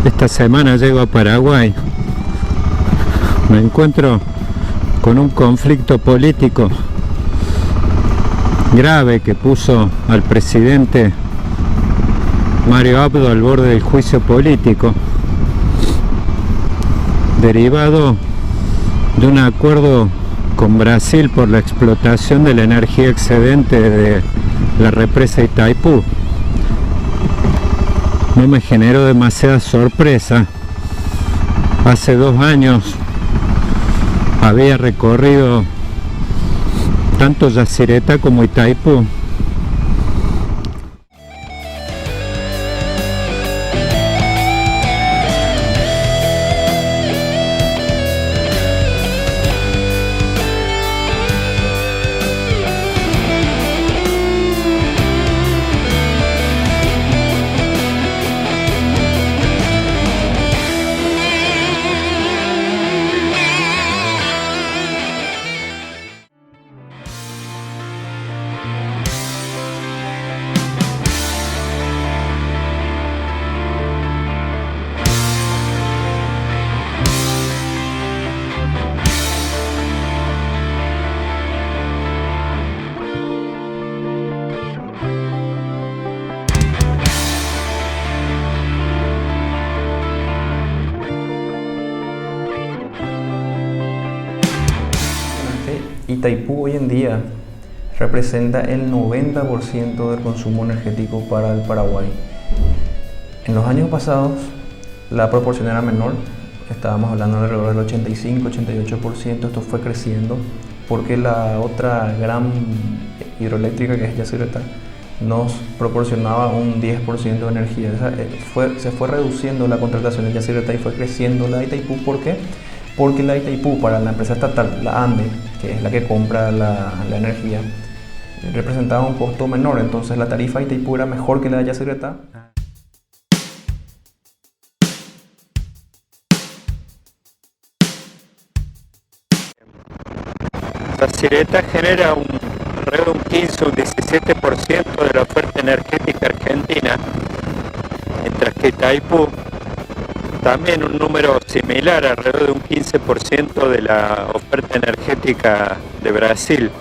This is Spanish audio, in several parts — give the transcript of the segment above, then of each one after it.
Esta semana llego a Paraguay. Me encuentro con un conflicto político grave que puso al presidente Mario Abdo al borde del juicio político, derivado de un acuerdo con Brasil por la explotación de la energía excedente de la represa Itaipú. No me generó demasiada sorpresa. Hace 2 años había recorrido tanto Yacyretá como Itaipú. Itaipú hoy en día representa el 90% del consumo energético para el Paraguay. En los años pasados la proporción era menor, estábamos hablando de alrededor del 85-88%, esto fue creciendo porque la otra gran hidroeléctrica, que es Yacyretá, nos proporcionaba un 10% de energía. Se fue reduciendo la contratación de Yacyretá y fue creciendo la de Itaipú. ¿Por qué? Porque la Itaipú, para la empresa estatal, la ANDE, que es la que compra la energía, representaba un costo menor, entonces la tarifa de Itaipú era mejor que la de Yacyretá. Yacyretá genera alrededor de un 15 o un 17% de la oferta energética argentina, mientras que Itaipú también un número similar, alrededor de un 15% de la oferta energética de Brasil.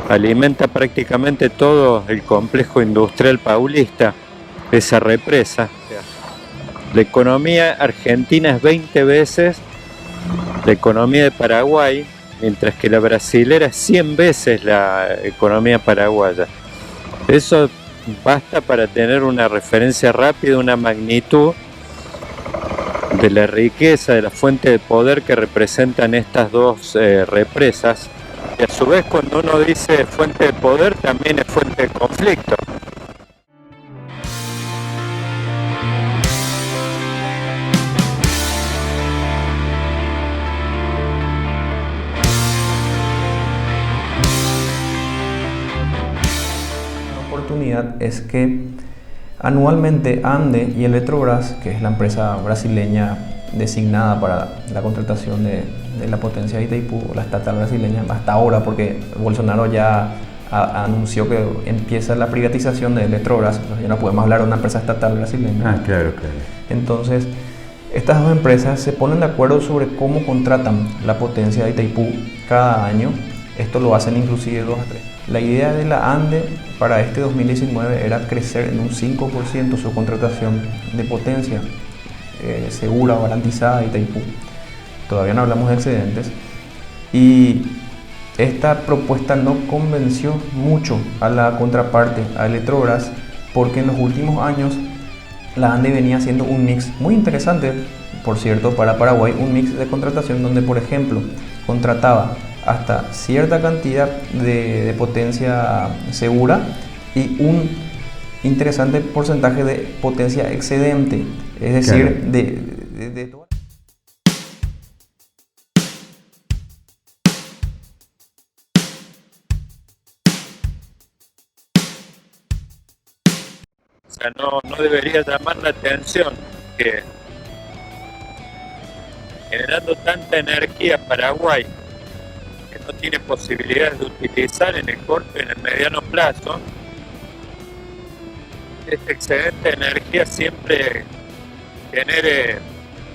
Alimenta prácticamente todo el complejo industrial paulista, esa represa. La economía argentina es 20 veces la economía de Paraguay, mientras que la brasilera es 100 veces la economía paraguaya. Eso basta para tener una referencia rápida, una magnitud de la riqueza, de la fuente de poder que representan estas dos represas. Y a su vez, cuando uno dice fuente de poder, también es fuente de conflicto. La oportunidad es que anualmente ANDE y Eletrobras, que es la empresa brasileña designada para la contratación de la potencia de Itaipú, la estatal brasileña, hasta ahora, porque Bolsonaro ya anunció que empieza la privatización de Eletrobras, entonces ya no podemos hablar de una empresa estatal brasileña. Claro. Entonces, estas dos empresas se ponen de acuerdo sobre cómo contratan la potencia de Itaipú cada año. Esto lo hacen inclusive 2 a 3. La idea de la ANDE para este 2019 era crecer en un 5% su contratación de potencia segura o garantizada de Itaipú. Todavía no hablamos de excedentes. Y esta propuesta no convenció mucho a la contraparte, a Eletrobras, porque en los últimos años la ANDE venía haciendo un mix muy interesante, por cierto, para Paraguay, un mix de contratación donde, por ejemplo, contrataba hasta cierta cantidad de potencia segura y un interesante porcentaje de potencia excedente, es decir, claro, de toda. O sea, no debería llamar la atención que generando tanta energía Paraguay, que no tiene posibilidades de utilizar en el corto y en el mediano plazo, este excedente de energía siempre genere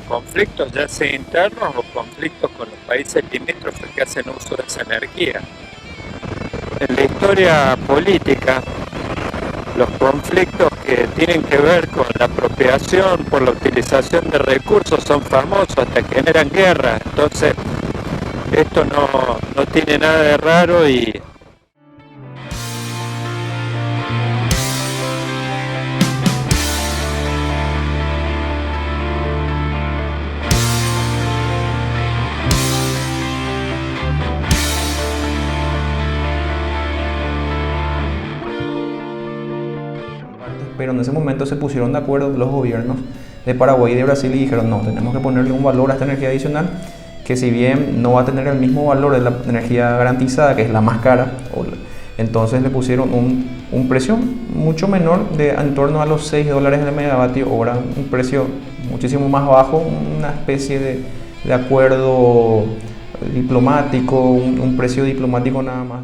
conflictos ya sea internos o conflictos con los países limítrofes que hacen uso de esa energía. En la historia política, los conflictos que tienen que ver con la apropiación por la utilización de recursos son famosos, hasta generan guerra. Entonces, esto no tiene nada de raro y pero en ese momento se pusieron de acuerdo los gobiernos de Paraguay y de Brasil y dijeron no, tenemos que ponerle un valor a esta energía adicional que si bien no va a tener el mismo valor de la energía garantizada, que es la más cara, entonces le pusieron un precio mucho menor, de en torno a los $6 el megavatio hora, un precio muchísimo más bajo, una especie de acuerdo diplomático, un precio diplomático nada más.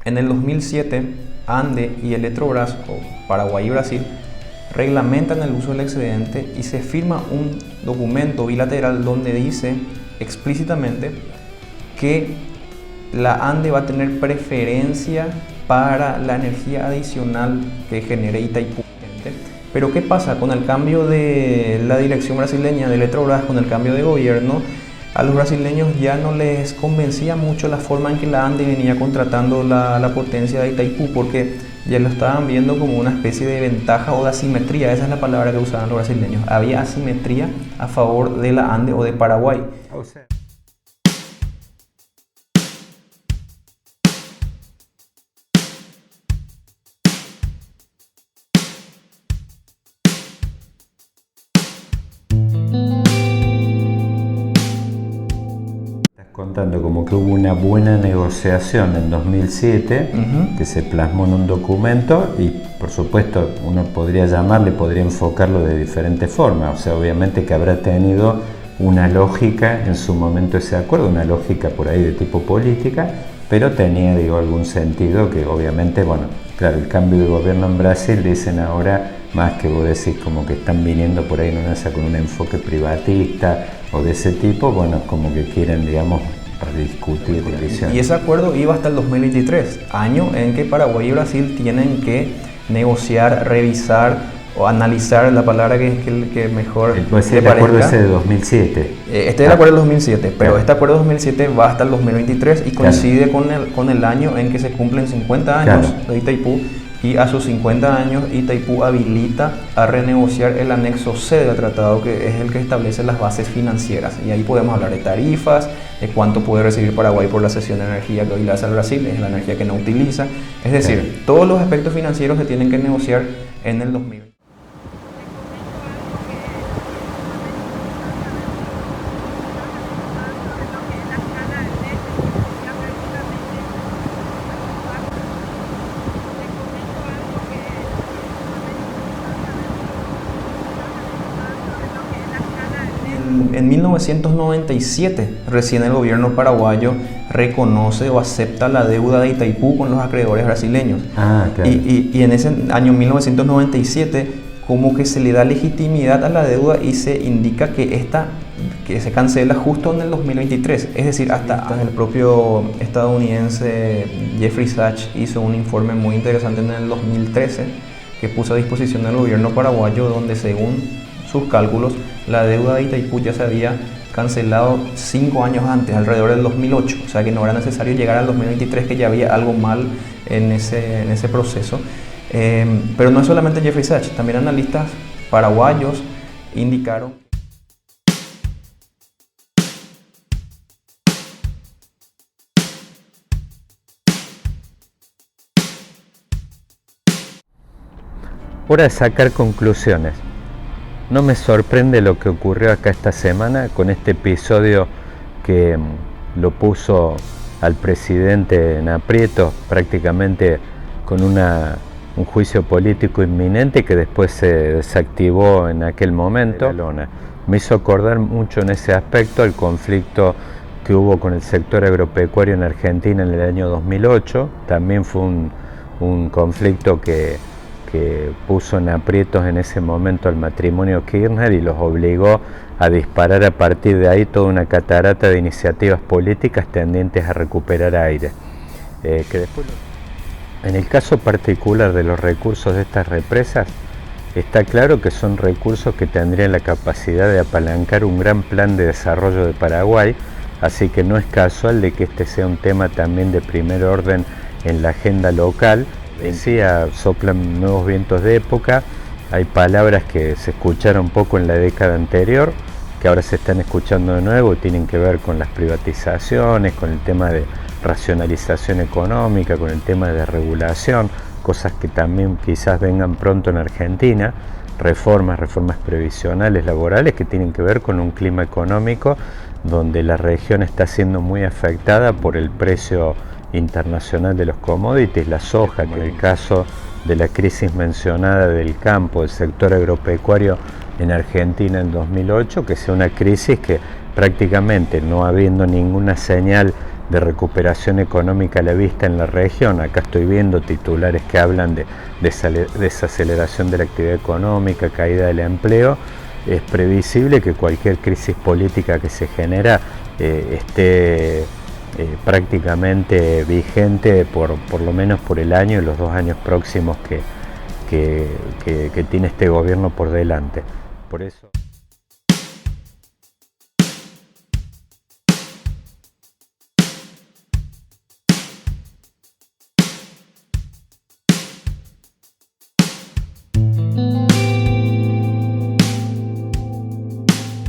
En el 2007, ANDE y Eletrobras, o Paraguay y Brasil, reglamentan el uso del excedente y se firma un documento bilateral donde dice explícitamente que la ANDE va a tener preferencia para la energía adicional que genere Itaipú. Pero ¿qué pasa? Con el cambio de la dirección brasileña de Eletrobras, con el cambio de gobierno, a los brasileños ya no les convencía mucho la forma en que la ANDE venía contratando la potencia de Itaipú, porque ya lo estaban viendo como una especie de ventaja o de asimetría. Esa es la palabra que usaban los brasileños. Había asimetría a favor de la ANDE o de Paraguay. Contando como que hubo una buena negociación en 2007 que se plasmó en un documento y por supuesto uno podría enfocarlo de diferentes formas, o sea, obviamente que habrá tenido una lógica en su momento ese acuerdo, una lógica por ahí de tipo política, pero tenía, algún sentido que obviamente, bueno, claro, el cambio de gobierno en Brasil, dicen ahora, más que vos decís como que están viniendo por ahí con un enfoque privatista o de ese tipo, bueno, como que quieren, discutir condiciones. Y ese acuerdo iba hasta el 2023, año en que Paraguay y Brasil tienen que negociar, revisar o analizar, la palabra que mejor pues el acuerdo ese de 2007. Este es el acuerdo de 2007, pero claro, este acuerdo de 2007 va hasta el 2023 y coincide con el año en que se cumplen 50 años de Itaipú, y a sus 50 años Itaipú habilita a renegociar el anexo C del tratado, que es el que establece las bases financieras, y ahí podemos hablar de tarifas, de cuánto puede recibir Paraguay por la cesión de energía que hoy le hace al Brasil, es la energía que no utiliza, es decir, todos los aspectos financieros se tienen que negociar en el 2020. En 1997, recién el gobierno paraguayo reconoce o acepta la deuda de Itaipú con los acreedores brasileños. Claro. Y en ese año 1997, como que se le da legitimidad a la deuda y se indica que se cancela justo en el 2023. Es decir, hasta el propio estadounidense Jeffrey Sachs hizo un informe muy interesante en el 2013 que puso a disposición del gobierno paraguayo, donde según sus cálculos, la deuda de Itaipú ya se había cancelado 5 años antes, alrededor del 2008, o sea que no era necesario llegar al 2023, que ya había algo mal en ese proceso. Pero no es solamente Jeffrey Sachs, también analistas paraguayos indicaron. Hora de sacar conclusiones. No me sorprende lo que ocurrió acá esta semana con este episodio que lo puso al presidente en aprietos, prácticamente con un juicio político inminente que después se desactivó en aquel momento. Me hizo acordar mucho en ese aspecto el conflicto que hubo con el sector agropecuario en Argentina en el año 2008. También fue un conflicto que que puso en aprietos en ese momento al matrimonio Kirchner y los obligó a disparar a partir de ahí toda una catarata de iniciativas políticas tendientes a recuperar aire. En el caso particular de los recursos de estas represas, está claro que son recursos que tendrían la capacidad de apalancar un gran plan de desarrollo de Paraguay, así que no es casual de que este sea un tema también de primer orden en la agenda local. Decía, soplan nuevos vientos de época, hay palabras que se escucharon poco en la década anterior, que ahora se están escuchando de nuevo, tienen que ver con las privatizaciones, con el tema de racionalización económica, con el tema de regulación, cosas que también quizás vengan pronto en Argentina, reformas previsionales, laborales, que tienen que ver con un clima económico donde la región está siendo muy afectada por el precio internacional de los commodities, la soja, que en el caso de la crisis mencionada del campo, del sector agropecuario en Argentina en 2008, que sea una crisis que prácticamente no habiendo ninguna señal de recuperación económica a la vista en la región, acá estoy viendo titulares que hablan de desaceleración de la actividad económica, caída del empleo, es previsible que cualquier crisis política que se genera esté prácticamente vigente por lo menos por el año y los 2 años próximos que tiene este gobierno por delante. Por eso